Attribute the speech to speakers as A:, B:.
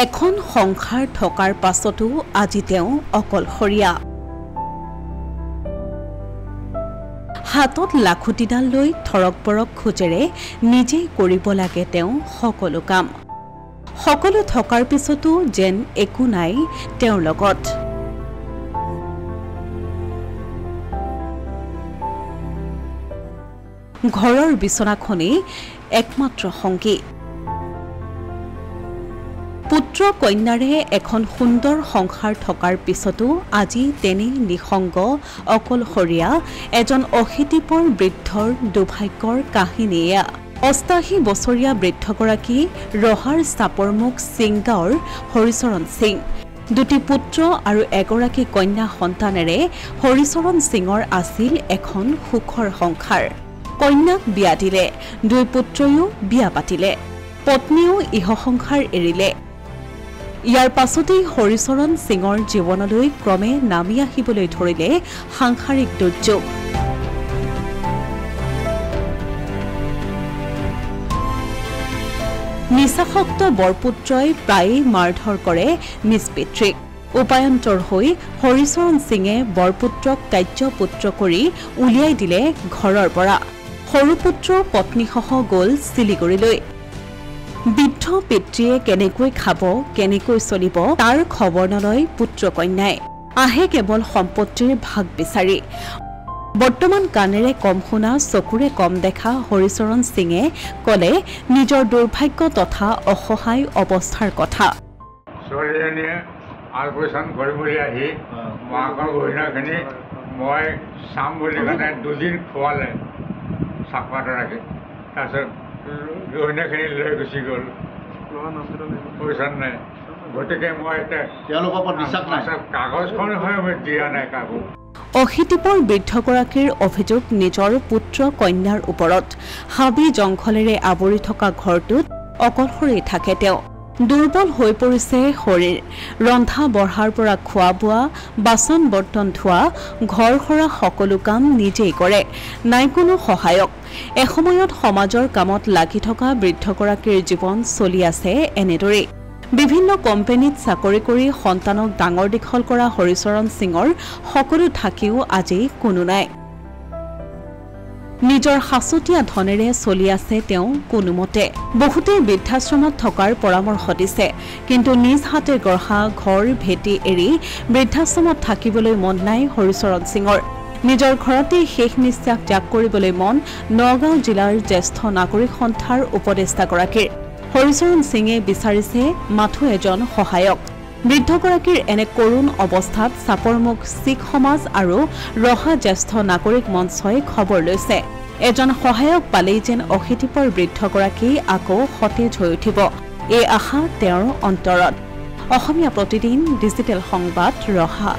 A: এখন সংসাৰ থকাৰ পাছতো আজি তেওঁ অকলশৰীয়া। হাতত লাখুটিডাল লৈ থৰক বৰক খোজেৰে নিজেই কৰিব লাগে তেওঁ সকলো কাম। সকলো থকাৰ পিছতো যেন একো নাই তেওঁৰ লগত। ঘৰৰ বিচনাখনেই একমাত্ৰ সংগী। পুত্ৰ কন্যাৰে এখন সুন্দৰ সংসাৰ থকাৰ পিছতো আজি তেনে নিসংগ অকলশৰীয়া এজন অশীতিপৰ বৃদ্ধৰ দুৰ্ভাগ্যৰ কাহিনী এয়া। ৮৮ বছৰীয়া বৃদ্ধগৰাকী ৰহাৰ চাপৰমুখ সিংগাঁৱৰ হৰিচৰণ সিং। দুটি পুত্ৰ আৰু এগৰাকী কন্যা সন্তানেৰে হৰিচৰণ সিঙৰ আছিল এখন সুখৰ সংসাৰ। কন্যাক বিয়া দিলে, দুই পুত্ৰয়ো বিয়া পাতিলে, পত্নীও ইহ সংসাৰ এৰিলে। ইয়াৰ পাছতেই হৰিচৰণ সিঙৰ জীৱনলৈ ক্ৰমে নামি আহিবলৈ ধৰিলে সাংসাৰিক দুৰ্যোগ। নিচাসক্ত বৰপুত্ৰই প্ৰায়ে মাৰধৰ কৰে নিজ পিতৃক। উপায়ন্তৰ হৈ হৰিচৰণ সিঙে বৰপুত্ৰক কাৰ্যপুত্ৰ কৰি উলিয়াই দিলে ঘৰৰ পৰা। সৰু পুত্ৰ পত্নীসহ গ'ল শিলিগুৰিলৈ। বৃদ্ধ পিতৃয়ে কেনেকৈ খাব, কেনেকৈ চলিব তাৰ খবৰ নলয় পুত্ৰ কন্যাই। আহে কেৱল সম্পত্তিৰ ভাগ বিচাৰি। বৰ্তমান কাণেৰে কম শুনা, চকুৰে কম দেখা হৰিচৰণ সিঙে ক'লে নিজৰ দুৰ্ভাগ্য তথা অসহায় অৱস্থাৰ কথা।
B: ছোৱালীজনীয়ে আলপৈচান কৰিবলৈ আহি মাকৰ গহনাখিনি মই চাম বুলি কাৰণে দুদিন খোৱালে চাকপাত ৰাখি। তাৰপিছত গহনাখিনি লৈ গুচি গ'ল, পইচা নাই। গতিকে মই এতিয়া তেওঁলোকৰ ওপৰত বিশ্বাস নাই, কাগজখন হয় মই দিয়া নাই কাকো।
A: অশীতিপৰ বৃদ্ধগৰাকীৰ অভিযোগ নিজৰ পুত্ৰ কন্যাৰ ওপৰত। হাবি জংঘলেৰে আৱৰি থকা ঘৰটোত অকলশৰে থাকে তেওঁ। দুৰ্বল হৈ পৰিছে শৰীৰ। ৰন্ধা বঢ়াৰ পৰা খোৱা বোৱা, বাচন বৰ্তন ধোৱা, ঘৰ সৰা সকলো কাম নিজেই কৰে, নাই কোনো সহায়ক। এসময়ত সমাজৰ কামত লাগি থকা বৃদ্ধগৰাকীৰ জীৱন চলি আছে এনেদৰেই। বিভিন্ন কোম্পানীত চাকৰি কৰি সন্তানক ডাঙৰ দীঘল কৰা হৰিচৰণ সিঙৰ সকলো থাকিও আজি কোনো নাই। নিজৰ সাঁচতীয়া ধনেৰে চলি আছে তেওঁ কোনোমতে। বহুতেই বৃদ্ধাশ্ৰমত থকাৰ পৰামৰ্শ দিছে, কিন্তু নিজ হাতে গঢ়া ঘৰ ভেটি এৰি বৃদ্ধাশ্ৰমত থাকিবলৈ মন নাই হৰিচৰণ সিঙৰ। নিজৰ ঘৰতেই শেষ নিশ্বাস ত্যাগ কৰিবলৈ মন নগাঁও জিলাৰ জ্যেষ্ঠ নাগৰিক সন্থাৰ উপদেষ্টাগৰাকীৰ। হৰিচৰণ সিঙে বিচাৰিছে মাথো এজন সহায়ক। বৃদ্ধগৰাকীৰ এনে কৰুণ অৱস্থাত চাপৰমুখ শিখ সমাজ আৰু ৰহা জ্যেষ্ঠ নাগৰিক মঞ্চই খবৰ লৈছে। এজন সহায়ক পালেই যেন অশীতিপৰ বৃদ্ধগৰাকী আকৌ সতেজ হৈ উঠিব, এই আশা তেওঁৰ অন্তৰত। অসমীয়া প্ৰতিদিন ডিজিটেল সংবাদ ৰহা।